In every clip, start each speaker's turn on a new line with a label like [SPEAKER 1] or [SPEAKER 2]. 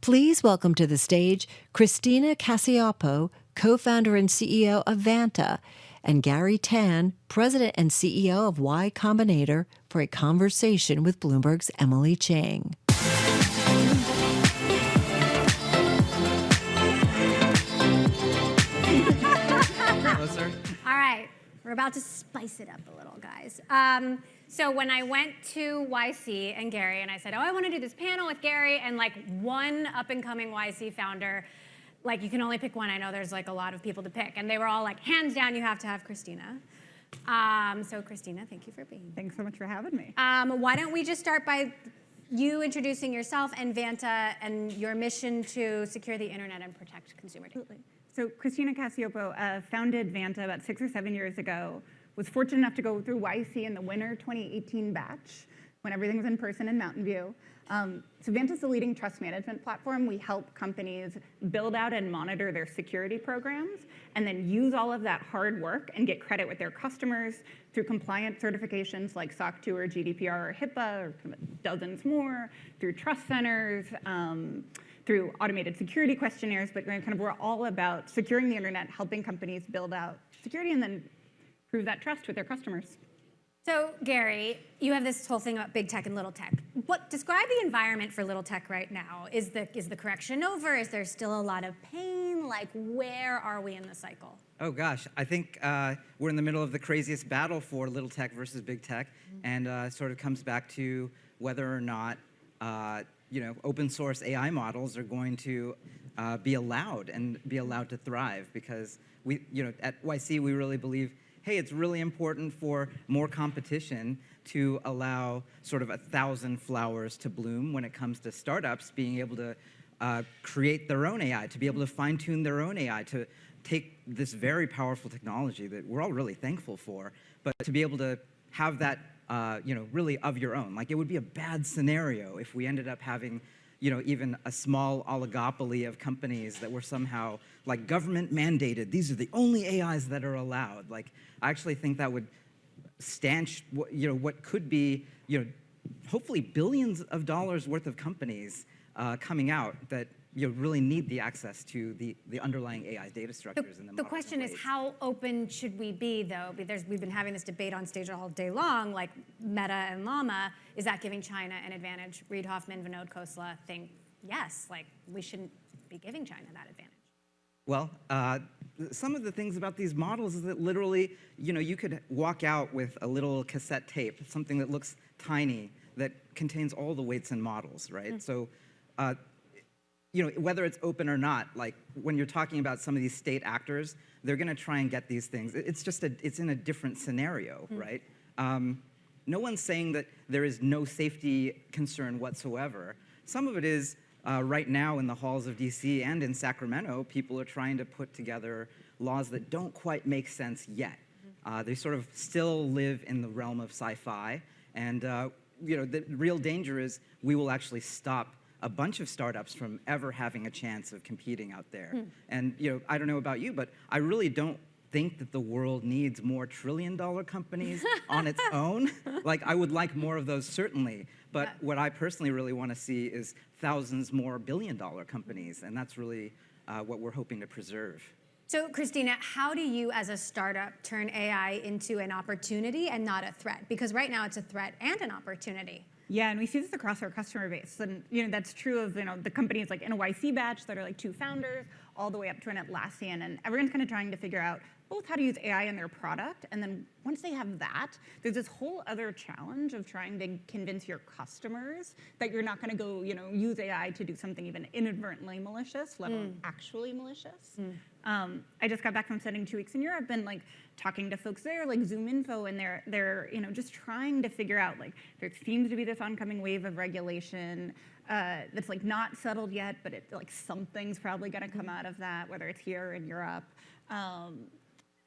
[SPEAKER 1] Please welcome to the stage Christina Cacioppo, co-founder and CEO of Vanta, and Garry Tan, president and CEO of Y Combinator, for a conversation with Bloomberg's Emily Chang.
[SPEAKER 2] Closer.
[SPEAKER 3] All right, we're about to spice it up a little, guys. So when I went to YC and Garry, and I said, oh, I want to do this panel with Garry and like one up-and-coming YC founder, like you can only pick one. I know there's like a lot of people to pick. And they were all like, hands down, you have to have Christina. So Christina, thank you for being here.
[SPEAKER 4] Thanks so much for having me.
[SPEAKER 3] Why don't we just start by you introducing yourself and Vanta and your mission to secure the internet and protect consumer data.
[SPEAKER 4] Absolutely. So Christina Cacioppo founded Vanta about 6 or 7 years ago, was fortunate enough to go through YC in the winter 2018 batch when everything was in person in Mountain View. So Vanta is the leading trust management platform. We help companies build out and monitor their security programs and then use all of that hard work and get credit with their customers through compliance certifications like SOC 2 or GDPR or HIPAA or dozens more, through trust centers, through automated security questionnaires, but kind of we're all about securing the internet, helping companies build out security and then prove that trust with their customers.
[SPEAKER 3] So Garry, you have this whole thing about big tech and little tech. Describe the environment for little tech right now. Is the correction over? Is there still a lot of pain? Like, where are we in the cycle?
[SPEAKER 2] Oh gosh, I think we're in the middle of the craziest battle for little tech versus big tech, and sort of comes back to whether or not open source AI models are going to be allowed to thrive. Because we, at YC, we really believe, hey, it's really important for more competition to allow sort of 1,000 flowers to bloom when it comes to startups being able to create their own AI, to be able to fine-tune their own AI, to take this very powerful technology that we're all really thankful for, but to be able to have that really of your own. Like, it would be a bad scenario if we ended up having even a small oligopoly of companies that were somehow like government mandated. These are the only AIs that are allowed. Like, I actually think that would stanch what could be hopefully billions of dollars worth of companies coming out that really need the access to the underlying AI data structures.
[SPEAKER 3] The question is, how open should we be, though? We've been having this debate on stage all day long, like Meta and Llama. Is that giving China an advantage? Reid Hoffman, Vinod Khosla think yes, like we shouldn't be giving China that advantage.
[SPEAKER 2] Well, some of the things about these models is that literally, you could walk out with a little cassette tape, something that looks tiny, that contains all the weights and models, right? So, whether it's open or not, like when you're talking about some of these state actors, they're going to try and get these things. It's just it's in a different scenario, right? No one's saying that there is no safety concern whatsoever. Some of it is right now in the halls of DC and in Sacramento, people are trying to put together laws that don't quite make sense yet. They sort of still live in the realm of sci-fi, and the real danger is we will actually stop a bunch of startups from ever having a chance of competing out there. And I don't know about you, but I really don't think that the world needs more trillion-dollar companies on its own. Like, I would like more of those, certainly. But what I personally really want to see is thousands more billion-dollar companies, and that's really what we're hoping to preserve.
[SPEAKER 3] So, Christina, how do you, as a startup, turn AI into an opportunity and not a threat? Because right now it's a threat and an opportunity.
[SPEAKER 4] Yeah, and we see this across our customer base. And that's true of the companies like in a YC batch that are like 2 founders, all the way up to an Atlassian. And everyone's kind of trying to figure out both how to use AI in their product, and then once they have that, there's this whole other challenge of trying to convince your customers that you're not going to go use AI to do something even inadvertently malicious, let alone actually malicious. I just got back from spending 2 weeks in Europe and like talking to folks there, like ZoomInfo, and they're just trying to figure out, like, there seems to be this oncoming wave of regulation that's like not settled yet, but like something's probably going to come out of that, whether it's here or in Europe.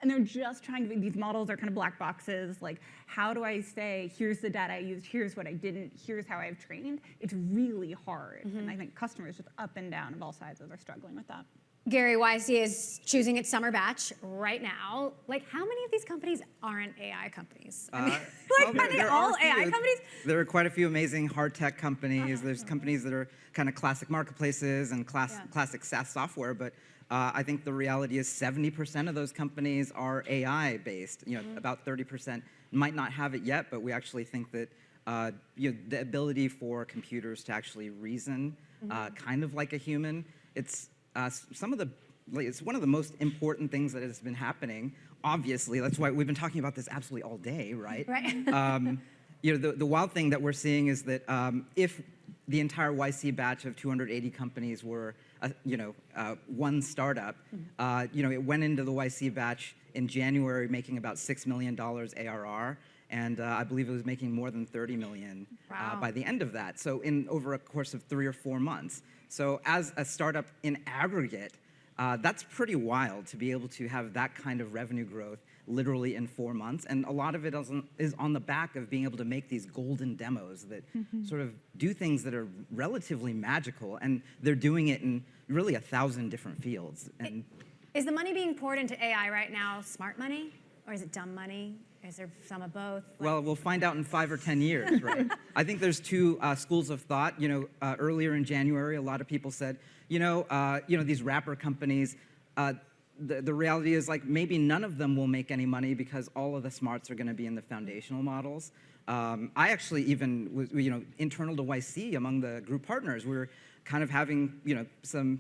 [SPEAKER 4] And they're just trying to, these models are kind of black boxes. Like, how do I say, here's the data I used, here's what I didn't, here's how I've trained? It's really hard. And I think customers just up and down of all sizes are struggling with that.
[SPEAKER 3] Garry, YC is choosing its summer batch right now. Like, how many of these companies aren't AI companies? I mean, are they all AI companies?
[SPEAKER 2] There are quite a few amazing hard tech companies. There's companies that are kind of classic marketplaces and classic SaaS software, but I think the reality is 70% of those companies are AI based. About 30% might not have it yet, but we actually think that the ability for computers to actually reason, kind of like a human, it's one of the most important things that has been happening. Obviously, that's why we've been talking about this absolutely all day, right?
[SPEAKER 3] Right.
[SPEAKER 2] The wild thing that we're seeing is that if the entire YC batch of 280 companies were, one startup, it went into the YC batch in January making about $6 million ARR. And I believe it was making more than 30 million by the end of that. So over a course of 3 or 4 months. So as a startup in aggregate, that's pretty wild to be able to have that kind of revenue growth literally in 4 months. And a lot of it is on the back of being able to make these golden demos that sort of do things that are relatively magical. And they're doing it in really 1,000 different fields. And
[SPEAKER 3] is the money being poured into AI right now smart money? Or is it dumb money? Is there some of both?
[SPEAKER 2] Well, we'll find out in 5 or 10 years, right? I think there's two schools of thought. Earlier in January, a lot of people said, these wrapper companies, the reality is like maybe none of them will make any money because all of the smarts are going to be in the foundational models. I actually even was, internal to YC among the group partners, we were kind of having, some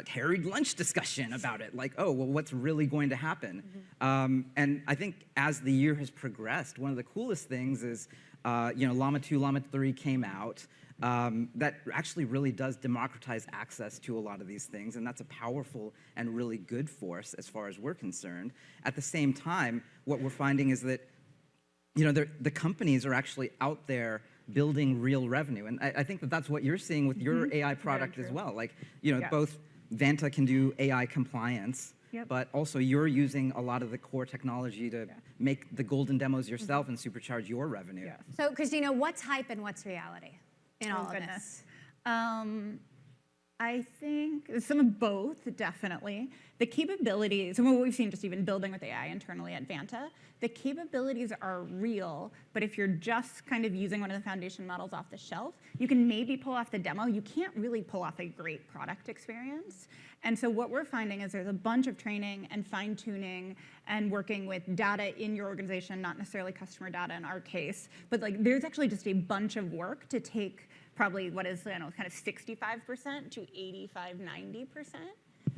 [SPEAKER 2] harried lunch discussion about it, like, oh, well, what's really going to happen? And I think as the year has progressed, one of the coolest things is, Llama 2, Llama 3 came out. That actually really does democratize access to a lot of these things, and that's a powerful and really good force as far as we're concerned. At the same time, what we're finding is that, the companies are actually out there building real revenue, and I think that that's what you're seeing with your AI product as well. Like, both Vanta can do AI compliance, but also you're using a lot of the core technology to make the golden demos yourself and supercharge your revenue.
[SPEAKER 3] So, Christina, what's hype and what's reality in all of this?
[SPEAKER 4] I think some of both, definitely. The capabilities, and what we've seen just even building with AI internally at Vanta, the capabilities are real, but if you're just kind of using one of the foundation models off the shelf, you can maybe pull off the demo. You can't really pull off a great product experience. And so what we're finding is there's a bunch of training and fine-tuning and working with data in your organization, not necessarily customer data in our case, but like there's actually just a bunch of work to take probably what is kind of 65% to 85, 90%.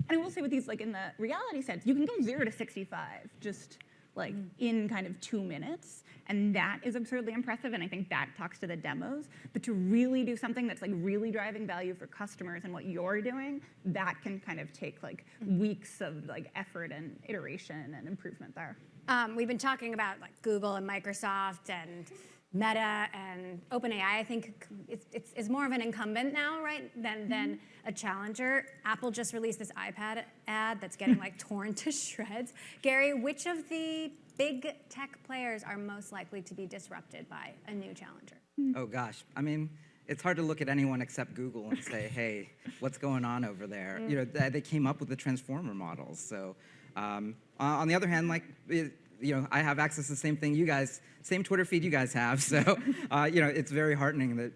[SPEAKER 4] And I will say with these, like in the reality sense, you can go 0 to 65 just like in kind of 2 minutes. And that is absurdly impressive. And I think that talks to the demos. But to really do something that's like really driving value for customers and what you're doing, that can kind of take like weeks of like effort and iteration and improvement there.
[SPEAKER 3] We've been talking about like Google and Microsoft and Meta and OpenAI. I think it's more of an incumbent now, right, than a challenger. Apple just released this iPad ad that's getting like torn to shreds. Garry, which of the big tech players are most likely to be disrupted by a new challenger?
[SPEAKER 2] Oh gosh, I mean, it's hard to look at anyone except Google and say, hey, what's going on over there? They came up with the transformer models. So on the other hand, like, I have access to the same thing you guys, same Twitter feed you guys have. So, it's very heartening that,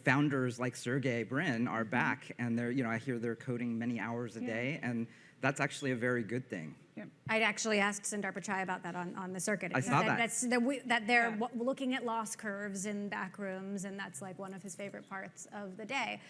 [SPEAKER 2] founders like Sergey Brin are back, and they're, I hear they're coding many hours a day, and that's actually a very good thing.
[SPEAKER 3] I'd actually asked Sundar Pichai about that on the circuit.
[SPEAKER 2] I saw that.
[SPEAKER 3] That they're looking at loss curves in back rooms, and that's like one of his favorite parts of the day.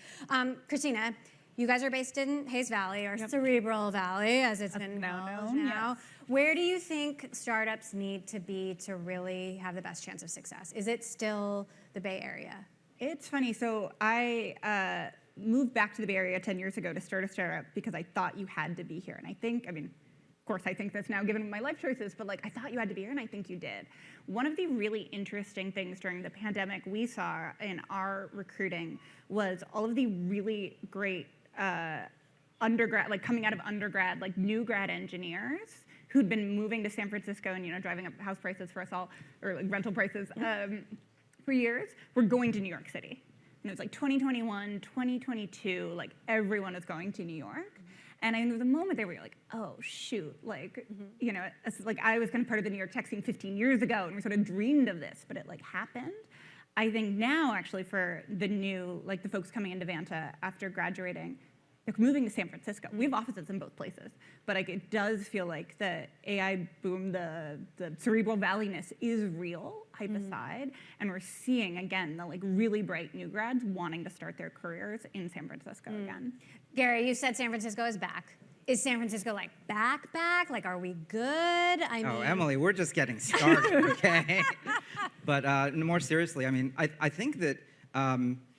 [SPEAKER 3] Christina, you guys are based in Hayes Valley, or Cerebral Valley, as it's been called now.
[SPEAKER 4] Yes.
[SPEAKER 3] Where do you think startups need to be to really have the best chance of success? Is it still the Bay Area?
[SPEAKER 4] It's funny. So I moved back to the Bay Area 10 years ago to start a startup because I thought you had to be here. And I think, of course, I think this now given my life choices, but like I thought you had to be here, and I think you did. One of the really interesting things during the pandemic we saw in our recruiting was all of the really great undergrad, like coming out of undergrad, like new grad engineers who'd been moving to San Francisco and driving up house prices for us all, or like rental prices for years, were going to New York City. And it was like 2021, 2022, like everyone was going to New York. And I knew the moment they were like, oh, shoot, like, you know, it's like I was kind of part of the New York Tech scene 15 years ago, and we sort of dreamed of this, but it like happened. I think now, actually, for the new, like the folks coming into Vanta after graduating, they're moving to San Francisco. We have offices in both places, but like it does feel like the AI boom, the cerebral valleyness is real, hype aside, and we're seeing, again, the like really bright new grads wanting to start their careers in San Francisco again.
[SPEAKER 3] Gary, you said San Francisco is back. Is San Francisco like back? Like, are we good? I mean,
[SPEAKER 2] Emily, we're just getting started, okay? But more seriously, I mean, I think that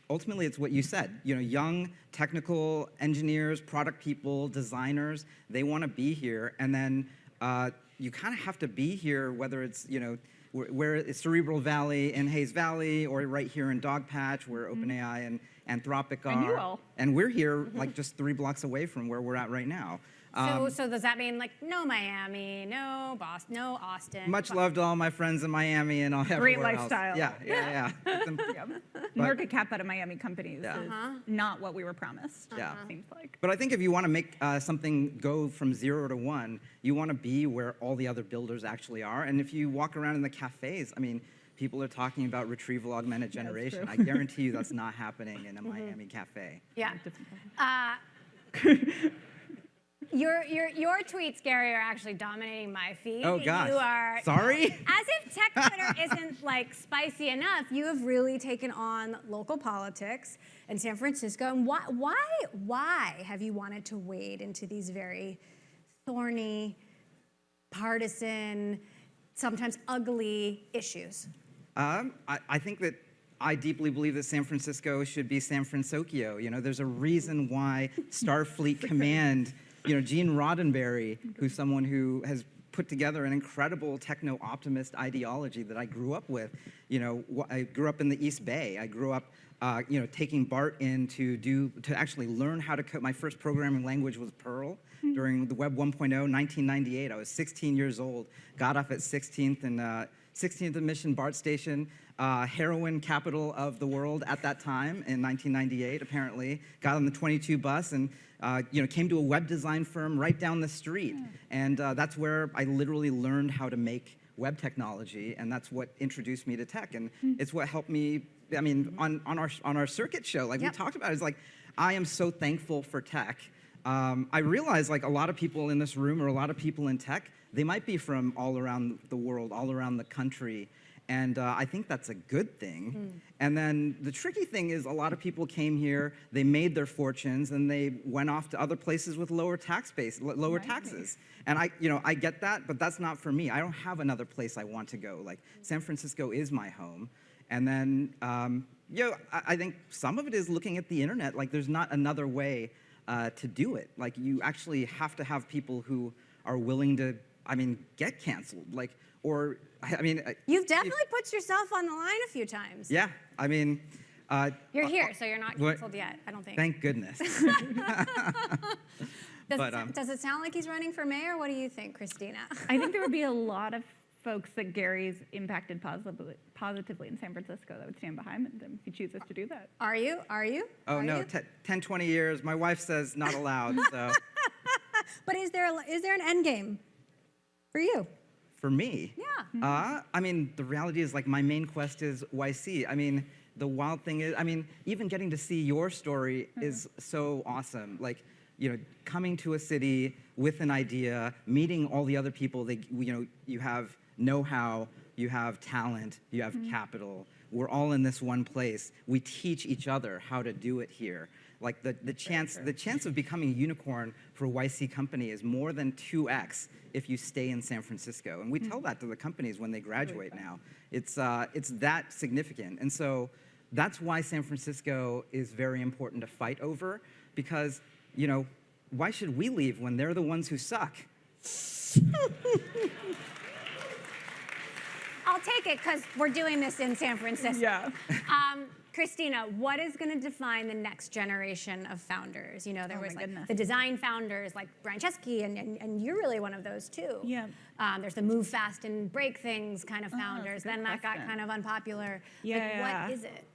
[SPEAKER 2] ultimately it's what you said. You know, young technical engineers, product people, designers, they want to be here, and then you kind of have to be here, whether it's, you know, where it's Cerebral Valley in Hayes Valley, or right here in Dogpatch, where OpenAI and Anthropic are.
[SPEAKER 4] And you all.
[SPEAKER 2] And we're here, like, just 3 blocks away from where we're at right now.
[SPEAKER 3] So does that mean like no Miami, no Boston, no Austin?
[SPEAKER 2] Much love to all my friends in Miami and all everywhere
[SPEAKER 4] Great lifestyle.
[SPEAKER 2] else. Yeah.
[SPEAKER 4] Market cap out of Miami companies is not what we were promised.
[SPEAKER 2] Yeah.
[SPEAKER 4] Seems like.
[SPEAKER 2] But I think if you want to make something go from 0 to 1, you want to be where all the other builders actually are. And if you walk around in the cafes, I mean, people are talking about retrieval augmented generation. I guarantee you that's not happening in a Miami cafe.
[SPEAKER 3] Yeah. Your tweets, Gary, are actually dominating my feed.
[SPEAKER 2] Oh gosh.
[SPEAKER 3] You are
[SPEAKER 2] sorry.
[SPEAKER 3] As if tech Twitter isn't like spicy enough, you have really taken on local politics in San Francisco. And why have you wanted to wade into these very thorny, partisan, sometimes ugly issues?
[SPEAKER 2] I think that I deeply believe that San Francisco should be San Francisco. You know, there's a reason why Starfleet Command, you know, Gene Roddenberry, who's someone who has put together an incredible techno-optimist ideology that I grew up with. You know, I grew up in the East Bay. I grew up, you know, taking Bart in to actually learn how to code. My first programming language was Perl during the Web 1.0, 1998. I was 16 years old. Got off at 16th and 16th and Mission BART Station, heroin capital of the world at that time in 1998, apparently. Got on the 22 bus and you know, came to a web design firm right down the street. And that's where I literally learned how to make web technology, and that's what introduced me to tech. And it's what helped me, I mean, on our circuit show, like we talked about, it's like, I am so thankful for tech. I realize like a lot of people in this room or a lot of people in tech, they might be from all around the world, all around the country. And I think that's a good thing. And then the tricky thing is a lot of people came here, they made their fortunes, and they went off to other places with lower tax base, lower taxes. And I get that, but that's not for me. I don't have another place I want to go. Like San Francisco is my home. And then, I think some of it is looking at the internet. Like there's not another way to do it. Like you actually have to have people who are willing to, get canceled. Like, or,
[SPEAKER 3] you've definitely put yourself on the line a few times.
[SPEAKER 2] Yeah,
[SPEAKER 3] you're here, so you're not canceled yet, I don't think.
[SPEAKER 2] Thank goodness.
[SPEAKER 3] Does it sound like he's running for mayor? What do you think, Christina?
[SPEAKER 4] I think there would be a lot of folks that Gary's impacted positively in San Francisco that would stand behind him if he chooses to do that.
[SPEAKER 3] Are you?
[SPEAKER 2] Oh, no, 10, 20 years. My wife says not allowed, so.
[SPEAKER 3] But is there an end game for you?
[SPEAKER 2] For me?
[SPEAKER 3] Yeah.
[SPEAKER 2] The reality is, like, my main quest is YC. The wild thing is, even getting to see your story is so awesome. Like, coming to a city with an idea, meeting all the other people that, you have know-how, you have talent, you have capital. We're all in this one place. We teach each other how to do it here. Like the chance of becoming a unicorn for a YC company is more than 2x if you stay in San Francisco. And we tell that to the companies when they graduate now. It's that significant. And so that's why San Francisco is very important to fight over, because, why should we leave when they're the ones who suck?
[SPEAKER 3] I'll take it, because we're doing this in San Francisco.
[SPEAKER 4] Yeah.
[SPEAKER 3] Christina, what is going to define the next generation of founders? There was
[SPEAKER 4] goodness.
[SPEAKER 3] The design founders like Brian Chesky, and you're really one of those too.
[SPEAKER 4] Yeah.
[SPEAKER 3] There's the move fast and break things kind of founders. Then that got kind of unpopular.
[SPEAKER 4] Yeah.
[SPEAKER 3] What is it?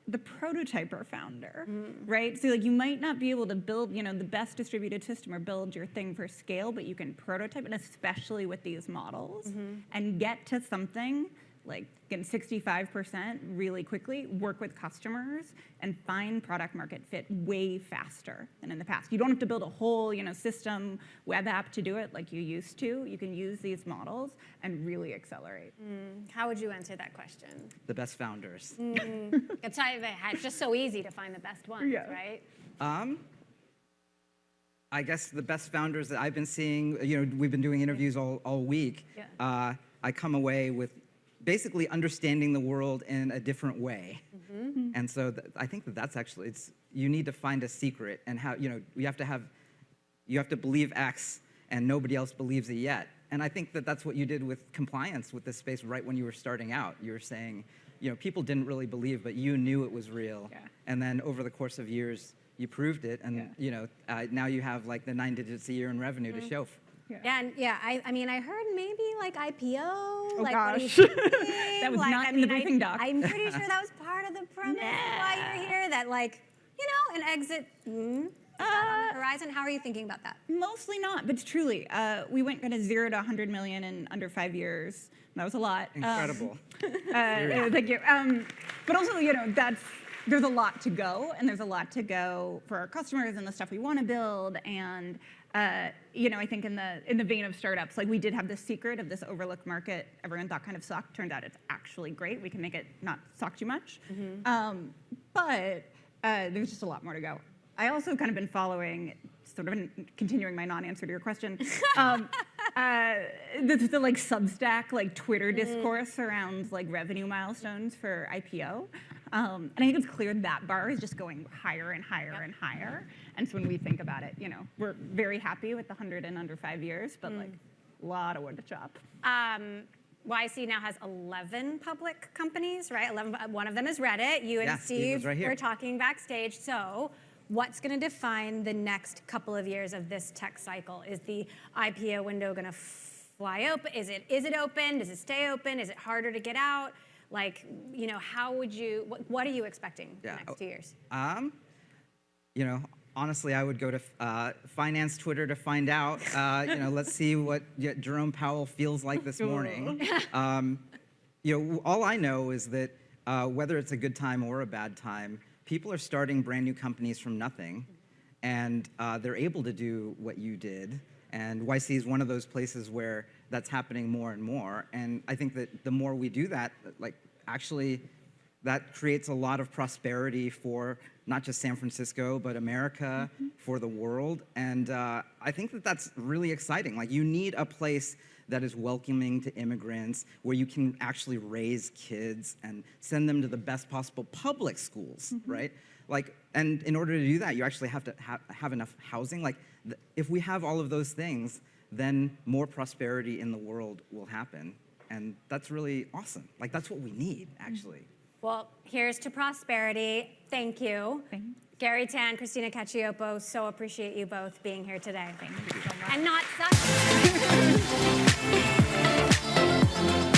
[SPEAKER 4] the prototyper founder, right? So like you might not be able to build, the best distributed system or build your thing for scale, but you can prototype, and especially with these models, and get to something like again 65% really quickly, work with customers, and find product market fit way faster than in the past. You don't have to build a whole system, web app to do it like you used to. You can use these models and really accelerate.
[SPEAKER 3] How would you answer that question?
[SPEAKER 2] The best founders.
[SPEAKER 3] It's just so easy to find the best ones,
[SPEAKER 4] Yeah.
[SPEAKER 3] right?
[SPEAKER 2] I guess the best founders that I've been seeing, we've been doing interviews all week.
[SPEAKER 3] Yeah.
[SPEAKER 2] I come away with basically understanding the world in a different way. And so I think that's actually, you need to find a secret, and how, you have to believe X and nobody else believes it yet. And I think that's what you did with compliance with this space right when you were starting out. You were saying, people didn't really believe, but you knew it was real.
[SPEAKER 4] Yeah.
[SPEAKER 2] And then over the course of years, you proved it. And, now you have like the 9 digits a year in revenue to show.
[SPEAKER 3] I mean, I heard maybe like IPO.
[SPEAKER 4] Oh
[SPEAKER 3] like,
[SPEAKER 4] gosh.
[SPEAKER 3] What are you thinking?
[SPEAKER 4] That was not in the briefing doc.
[SPEAKER 3] I'm pretty sure that was part of the premise why you're here. That an exit is that on the horizon. How are you thinking about that?
[SPEAKER 4] Mostly not, but truly, we went kind of 0 to 100 million in under 5 years. That was a lot.
[SPEAKER 2] Incredible.
[SPEAKER 4] Thank you. But also, there's a lot to go, and there's a lot to go for our customers and the stuff we want to build. And I think in the vein of startups, like we did have this secret of this overlooked market everyone thought kind of sucked. Turned out it's actually great. We can make it not suck too much. But there's just a lot more to go. I also kind of been following, sort of continuing my non-answer to your question, the like Substack, like Twitter discourse around like revenue milestones for IPO. And I think it's clear that bar is just going higher and higher and higher. And so when we think about it, we're very happy with the 100 in under 5 years, but like a lot of wood to chop.
[SPEAKER 3] YC now has 11 public companies, right? 11. One of them is Reddit. You and Steve
[SPEAKER 2] right here.
[SPEAKER 3] were talking backstage. So what's going to define the next couple of years of this tech cycle? Is the IPO window going to fly open? Is it open? Does it stay open? Is it harder to get out? Like, how would you? What are you expecting the next 2 years?
[SPEAKER 2] Honestly, I would go to finance Twitter to find out. Let's see what Jerome Powell feels like this morning. All I know is that whether it's a good time or a bad time, people are starting brand new companies from nothing, and they're able to do what you did. And YC is one of those places where that's happening more and more. And I think that the more we do that, actually, that creates a lot of prosperity for not just San Francisco, but America, for the world. And I think that that's really exciting. Like, you need a place that is welcoming to immigrants, where you can actually raise kids and send them to the best possible public schools, right? And in order to do that, you actually have to have enough housing. If we have all of those things, then more prosperity in the world will happen. And that's really awesome. That's what we need, actually.
[SPEAKER 3] Well, here's to prosperity. Thank you.
[SPEAKER 4] Thanks.
[SPEAKER 3] Garry Tan, Christina Cacioppo, so appreciate you both being here today.
[SPEAKER 4] Thank you so much.
[SPEAKER 3] And not such.